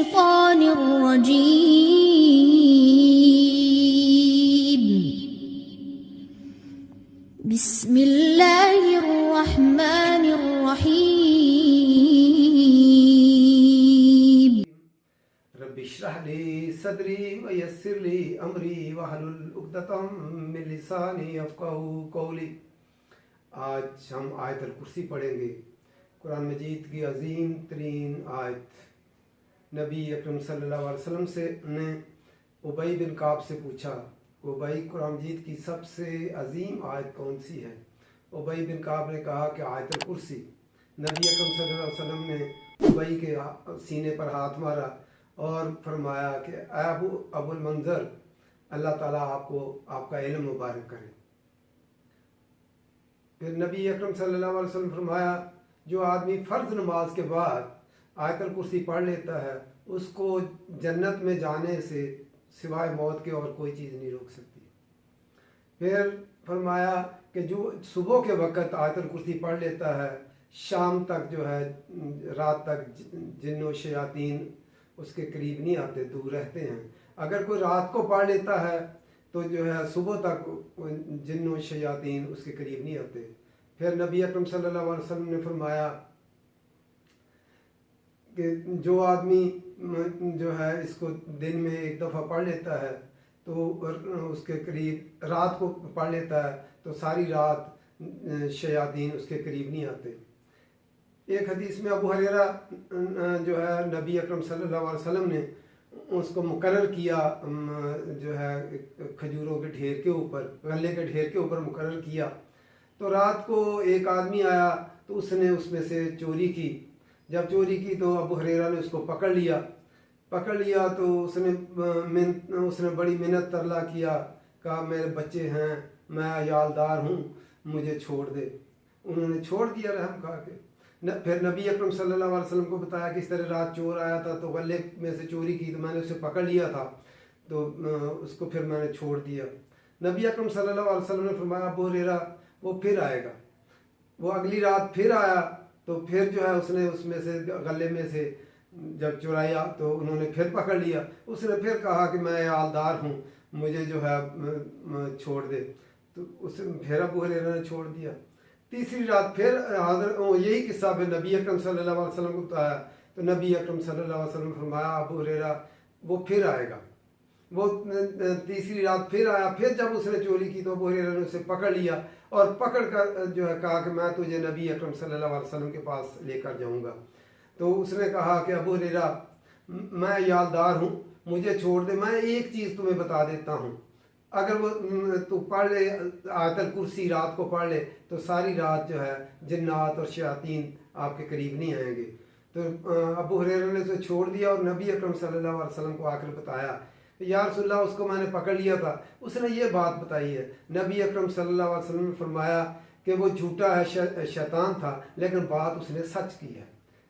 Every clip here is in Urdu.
الشيطان الرجيم بسم الله الرحمن الرحيم رب اشرح لي صدري ويسر لي امری واحلل عقدۃ من لسانی یفقہوا قولی۔ آج ہم آیت الکرسی پڑھیں گے، قرآن مجید کی عظیم ترین آیت۔ نبی اکرم صلی اللہ علیہ وسلم سے نے ابی بن کعب سے پوچھا، ابی قرآن مجید کی سب سے عظیم آیت کون سی ہے؟ ابی بن کعب نے کہا کہ آیت الکرسی۔ نبی اکرم صلی اللہ علیہ وسلم نے ابی کے سینے پر ہاتھ مارا اور فرمایا کہ اے ابو المنظر، اللہ تعالیٰ آپ کا علم مبارک کرے۔ پھر نبی اکرم صلی اللہ علیہ وسلم فرمایا، جو آدمی فرض نماز کے بعد آیت الکرسی پڑھ لیتا ہے، اس کو جنت میں جانے سے سوائے موت کے اور کوئی چیز نہیں روک سکتی۔ پھر فرمایا کہ جو صبح کے وقت آیت الکرسی پڑھ لیتا ہے، شام تک جو ہے رات تک جن و شیاطین اس کے قریب نہیں آتے، دور رہتے ہیں۔ اگر کوئی رات کو پڑھ لیتا ہے تو جو ہے صبح تک جن و شیاطین اس کے قریب نہیں آتے۔ پھر نبی اکرم صلی اللہ علیہ وسلم نے فرمایا کہ جو آدمی جو ہے اس کو دن میں ایک دفعہ پڑھ لیتا ہے تو اس کے قریب، رات کو پڑھ لیتا ہے تو ساری رات شیاطین اس کے قریب نہیں آتے۔ ایک حدیث میں ابو ہریرہ جو ہے نبی اکرم صلی اللہ علیہ وسلم نے اس کو مقرر کیا، جو ہے کھجوروں کے ڈھیر کے اوپر، غلے کے ڈھیر کے اوپر مقرر کیا۔ تو رات کو ایک آدمی آیا تو اس نے اس میں سے چوری کی۔ جب چوری کی تو ابو ہریرہ نے اس کو پکڑ لیا تو اس نے بڑی منت ترلا کیا، کہا میرے بچے ہیں، میں عیالدار ہوں، مجھے چھوڑ دے۔ انہوں نے چھوڑ دیا رحم کھا کے۔ پھر نبی اکرم صلی اللہ علیہ وسلم کو بتایا کہ اس طرح رات چور آیا تھا تو غلے میں سے چوری کی، تو میں نے اسے پکڑ لیا تھا، تو اس کو پھر میں نے چھوڑ دیا۔ نبی اکرم صلی اللہ علیہ وسلم نے فرمایا ابو ہریرہ وہ پھر آئے گا۔ وہ اگلی رات پھر آیا تو پھر جو ہے اس نے اس میں سے غلے میں سے جب چرایا تو انہوں نے پھر پکڑ لیا۔ اس نے پھر کہا کہ میں عیالدار ہوں، مجھے جو ہے چھوڑ دے، تو پھر ابو ہریرہ نے چھوڑ دیا۔ تیسری رات پھر یہی قصہ پھر نبی اکرم صلی اللہ علیہ وسلم کو بتایا تو نبی اکرم صلی اللہ علیہ وسلم نے فرمایا ابو ہریرہ وہ پھر آئے گا۔ وہ تیسری رات پھر آیا، پھر جب اس نے چوری کی تو ابو ہریرہ نے اسے پکڑ لیا اور پکڑ کر جو ہے کہا کہ میں تجھے نبی اکرم صلی اللہ علیہ وسلم کے پاس لے کر جاؤں گا۔ تو اس نے کہا کہ ابو ہریرہ میں عیالدار ہوں، مجھے چھوڑ دے، میں ایک چیز تمہیں بتا دیتا ہوں، اگر وہ تو پڑھ لے آیت الکرسی، رات کو پڑھ لے تو ساری رات جو ہے جنات اور شیاطین آپ کے قریب نہیں آئیں گے۔ تو ابو ہریرہ نے اسے چھوڑ دیا اور نبی اکرم صلی اللہ علیہ وسلم کو آ کر بتایا یا رسول اللہ اس کو میں نے پکڑ لیا تھا، اس نے یہ بات بتائی ہے۔ نبی اکرم صلی اللہ علیہ وسلم نے فرمایا کہ وہ جھوٹا ہے، شیطان تھا، لیکن بات اس نے سچ کی ہے۔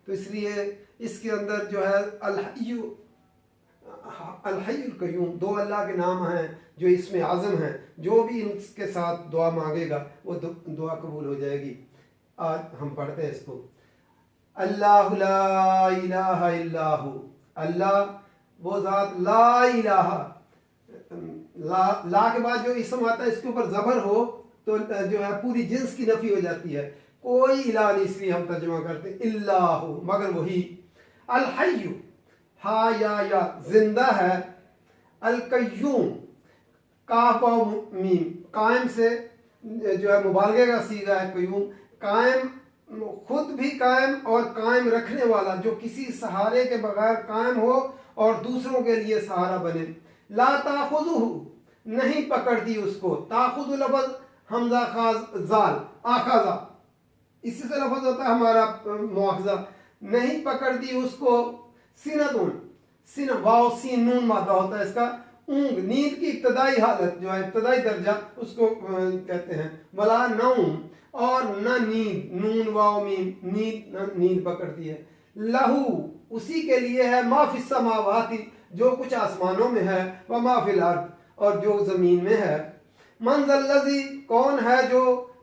تو اس لیے اس کے اندر جو ہے الحی القیوم، دو اللہ کے نام ہیں جو اس میں اعظم ہیں، جو بھی ان کے ساتھ دعا مانگے گا وہ دعا قبول ہو جائے گی۔ آج ہم پڑھتے ہیں اس کو، اللہ لا الہ الا ہو، اللہ وہ ذات لا الہ، لا کے بعد جو اسم آتا ہے اس کے اوپر زبر ہو تو جو ہے پوری جنس کی نفی ہو جاتی ہے، کوئی الہ نہیں، اس لیے ہم ترجمہ کرتے ہیں اللہ ہو، مگر وہی۔ الحی ہا یا زندہ ہے، القیوم کاف و میم، قائم سے جو ہے مبالغے کا صیغہ ہے، قیوم قائم، خود بھی قائم اور قائم رکھنے والا، جو کسی سہارے کے بغیر قائم ہو اور دوسروں کے لیے سہارا بنے۔ لا تاخذہ، نہیں پکڑتی اس کو، تاخذ لفظ حمزہ خاص زال، آخذہ، اسی سے لفظ ہوتا ہے ہمارا مواخذہ، نہیں پکڑتی اس کو، سینتون، سین واو سین نون مادہ ہوتا ہے اس کا، اونگ، نیند کی ابتدائی حالت جو ہے ابتدائی درجہ اس کو کہتے ہیں، ولا نوم، اور نہ نیند، نون واو میم، نیند پکڑتی ہے۔ لہو، اسی کے لیے ہے، ما فی السماوات، جو کچھ آسمانوں میں ہے، و ما فی الارض، اور جو زمین میں ہے۔ من ذا الذی، کون ہے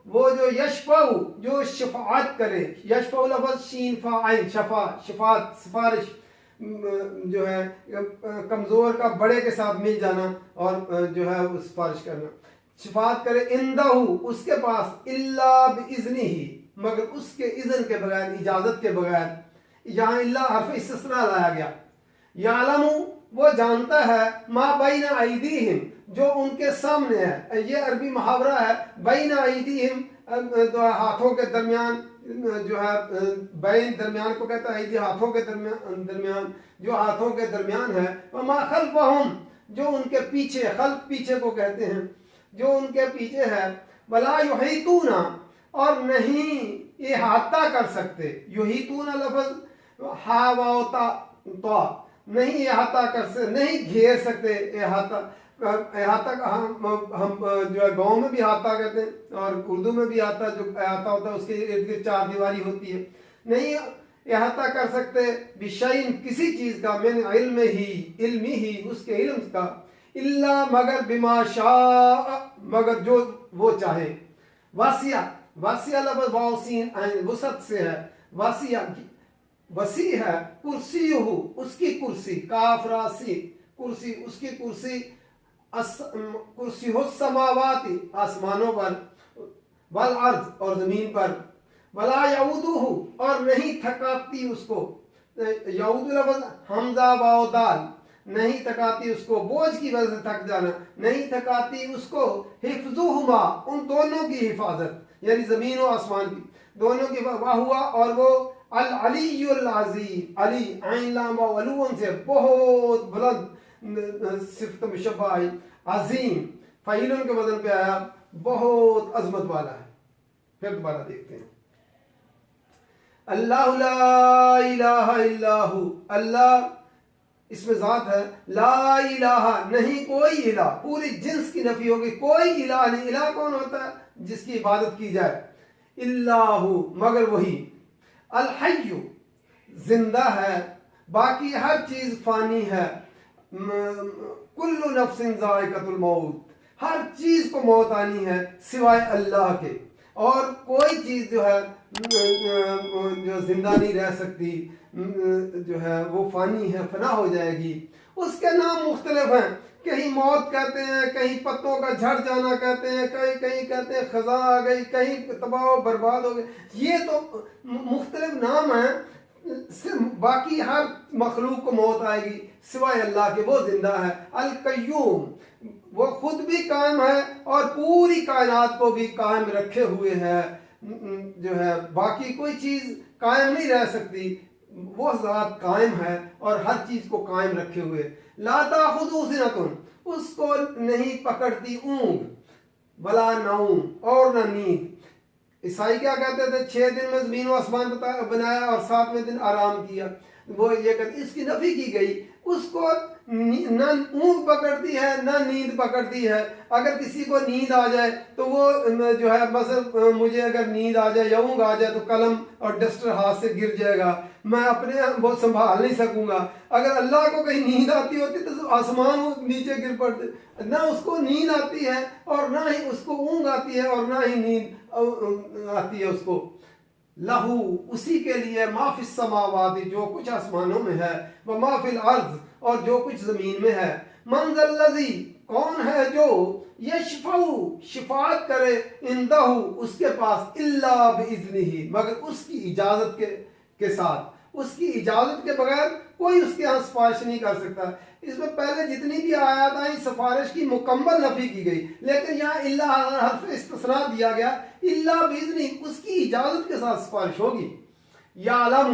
وہ جو یشفع، جو شفاعت کرے، یشفع لفظ شین فا عین، شفاعت سفارش، جو ہے کمزور کا بڑے کے ساتھ مل جانا اور جو ہے سفارش کرنا. شفاعت کرے عندہ اس کے پاس الا باذنہ مگر اس کے اذن کے بغیر اجازت کے بغیر. یہاں اللہ حرف استثناء لایا گیا. یعلم وہ جانتا ہے ما بین ایدیہم جو ان کے سامنے ہے. یہ عربی محاورہ ہے بین ایدیہم ہاتھوں کے درمیان جو ہے بین درمیان کو کہتا ہے ایدی ہاتھوں کے درمیان جو ہاتھوں کے درمیان ہے. وما خلفہم جو ان کے پیچھے خلف پیچھے کو کہتے ہیں جو ان کے پیچھے ہے. ولا یحیطون اور نہیں احاطہ کر سکتے. یحیطون لفظ ہا واو تا نہیں احاطہ کر سکتے نہیں گھیر سکتے. احاطہ ہم جو ہے گاؤں میں بھی احاطہ کہتے ہیں اور اردو میں بھی احاطہ جو احاطہ ہوتا ہے اس کے ارد گرد چار دیواری ہوتی ہے. نہیں احاطہ کر سکتے بشیء کسی چیز کا من علمی ہی اس کے علم کا. الا مگر بما شاء مگر جو وہ چاہے. واسع لفظ واو سین عین وسعت سے ہے. وسیع ہے. کرسی اس کی کرسی کاف را سی کرسی اس کی کرسی کرسی السماوات آسمانوں پر والارض اور زمین پر. ولا یعودہ اور نہیں تھکاتی اس کو. یعود لفظ حمزہ واو دال نہیں تھکاتی اس کو بوجھ کی وجہ سے تھک جانا نہیں تھکاتی اس کو. حفظہما ان دونوں کی حفاظت یعنی زمین و آسمان کی دونوں کی. ہوا اور وہ العلی العظیم علی عین لام واو علون سے بہت بلند صفت مشبہ آئی. عظیم فعیلن کے وزن پہ آیا بہت عظمت والا ہے. پھر دوبارہ دیکھتے ہیں. اللہ لا الہ الا ہو اللہ اس میں ذات ہے. لا الہ نہیں کوئی الہ پوری جنس کی نفی ہوگی کوئی الہ نہیں. الہ کون ہوتا ہے جس کی عبادت کی جائے. الا ہو مگر وہی. الحی زندہ ہے باقی ہر چیز فانی ہے. کل نفس ذائقۃ الموت ہر چیز کو موت آنی ہے سوائے اللہ کے. اور کوئی چیز جو ہے جو زندہ نہیں رہ سکتی جو ہے وہ فانی ہے فنا ہو جائے گی. اس کے نام مختلف ہیں. کہیں موت کہتے ہیں کہیں پتوں کا جھڑ جانا کہتے ہیں کہیں کہتے ہیں خزاں آ گئی کہیں تباہ و برباد ہو گئی. یہ تو مختلف نام ہیں. باقی ہر مخلوق کو موت آئے گی سوائے اللہ کے وہ زندہ ہے. القیوم وہ خود بھی قائم ہے اور پوری کائنات کو بھی قائم رکھے ہوئے ہے. جو ہے باقی کوئی چیز قائم نہیں رہ سکتی وہ ذات قائم ہے اور ہر چیز کو قائم رکھے ہوئے. لا تاخذہ سنۃ اس کو نہیں پکڑتی اونگ ولا نوم اور نہ نیند. عیسائی کیا کہتے تھے 6 دن میں زمین و آسمان بنایا اور 7ویں دن آرام کیا. وہ یہ کہتے اس کی نفی کی گئی. اس کو نہ اونگ پکڑتی ہے نہ نیند پکڑتی ہے. اگر کسی کو نیند آ جائے تو وہ جو ہے مثلا مجھے اگر نیند آ جائے یا اونگ آ جائے تو قلم اور ڈسٹر ہاتھ سے گر جائے گا میں اپنے وہ سنبھال نہیں سکوں گا. اگر اللہ کو کہیں نیند آتی ہوتی تو آسمان نیچے گر پڑتے. نہ اس کو نیند آتی ہے اور نہ ہی اس کو اونگ آتی ہے اور نہ ہی نیند آتی ہے اس کو. لہو اسی کے لیے ما فی السماوات جو کچھ آسمانوں میں ہے و ما فی الارض اور جو کچھ زمین میں ہے. من ذا الذی کون ہے جو یشفع شفاعت کرے عندہ اس کے پاس الا باذنہ مگر اس کی اجازت کے ساتھ. اس کی اجازت کے بغیر کوئی اس کے ہاں سفارش نہیں کر سکتا. اس میں پہلے جتنی بھی آیات آئیں سفارش کی مکمل نفی کی گئی لیکن یہاں اللہ حرف استثناء دیا گیا. اللہ باذنہ اس کی اجازت کے ساتھ سفارش ہوگی. یعلم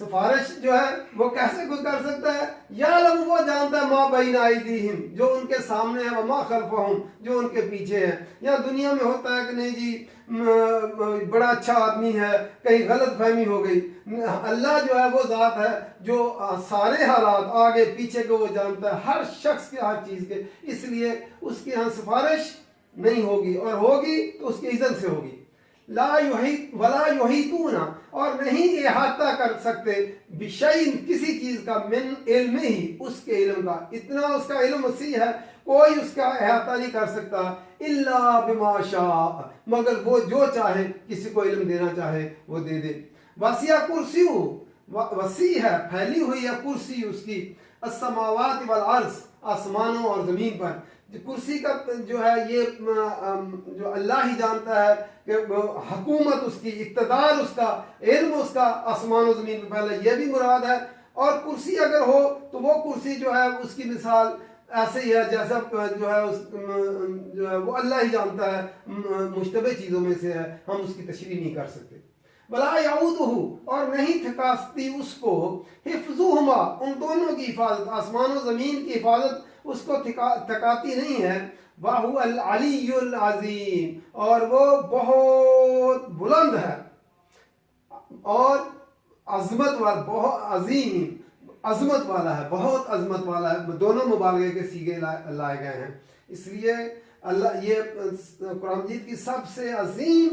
سفارش جو ہے وہ کیسے کوئی کر سکتا ہے. یعلم وہ جانتا ہے ما بین ایدیہم جو ان کے سامنے ہے وما خلفہم جو ان کے پیچھے ہے. یا دنیا میں ہوتا ہے کہ نہیں جی بڑا اچھا آدمی ہے کہیں غلط فہمی ہو گئی. اللہ جو ہے وہ ذات ہے جو سارے حالات آگے پیچھے کو وہ جانتا ہے ہر شخص کے ہر چیز کے. اس لیے اس کے ہاں سفارش نہیں ہوگی اور ہوگی تو اس کے اذن سے ہوگی. لا یحیط ولا یحیطون اور نہیں احاطہ کر سکتے بشیء کسی چیز کا من علم ہی اس کے علم کا. اتنا اس کا علم وسیع ہے کوئی اس کا احاطہ نہیں کر سکتا. الا بما شاء مگر وہ جو چاہے کسی کو علم دینا چاہے وہ دے دے. وسیع کرسی وسیع ہے، پھیلی ہوئی ہے کرسی اس کی، السماوات والارض، آسمانوں اور زمین پر. کرسی کا جو ہے یہ جو اللہ ہی جانتا ہے کہ حکومت اس کی، اقتدار اس کا، علم اس کا آسمان و زمین پہ پھیلا، یہ بھی مراد ہے. اور کرسی اگر ہو تو وہ کرسی جو ہے اس کی مثال ایسے ہی ہے جیسا جو ہے جو ہے وہ اللہ ہی جانتا ہے، مشتبہ چیزوں میں سے ہے، ہم اس کی تشریح نہیں کر سکتے. ولا یعودہ، اور نہیں تھکاتی اس کو، حفظہما، ان دونوں کی حفاظت، آسمان و زمین کی حفاظت اس کو تھکاتی نہیں ہے. وَهُوَ الْعَلِيُّ الْعَظِيمُ، اور وہ بہت بلند ہے اور عظمت والا، بہت عظیم، عظمت والا ہے، بہت عظمت والا ہے. دونوں مبالغے کے سیغے لائے گئے ہیں. اس لیے اللہ، یہ قرآن مجید کی سب سے عظیم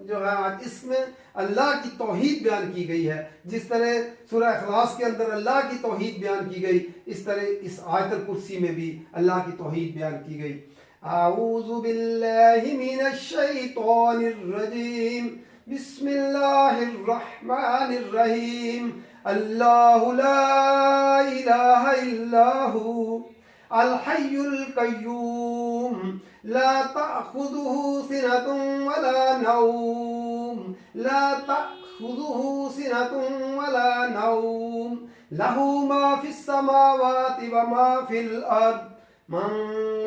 جو ہے آج اس میں اللہ کی توحید بیان کی گئی ہے. جس طرح سورہ اخلاص کے اندر اللہ کی توحید بیان کی گئی، اس طرح اس آیت الکرسی میں بھی اللہ کی توحید بیان کی گئی. اعوذ باللہ من الشیطان الرجیم، بسم اللہ الرحمن الرحیم. اللہ لا الہ الا ہو الحی القیوم لا تأخذه سنة ولا نوم، لا تأخذه سنة ولا نوم، له ما في السماوات وما في الأرض، من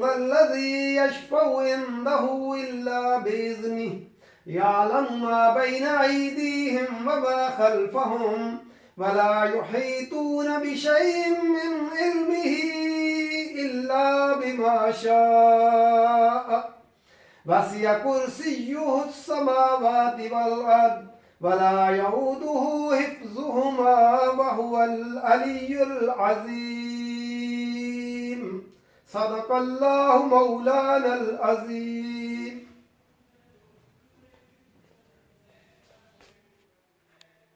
ذا الذي يشفع عنده إلا بإذنه، يعلم ما بين أيديهم وما خلفهم، ولا يحيطون بشيء من علمه إلا بما شاء، وسع كرسيه السماوات والأرض ولا يؤوده حفظهما وهو العلي العظيم. صدق الله مولانا العظيم.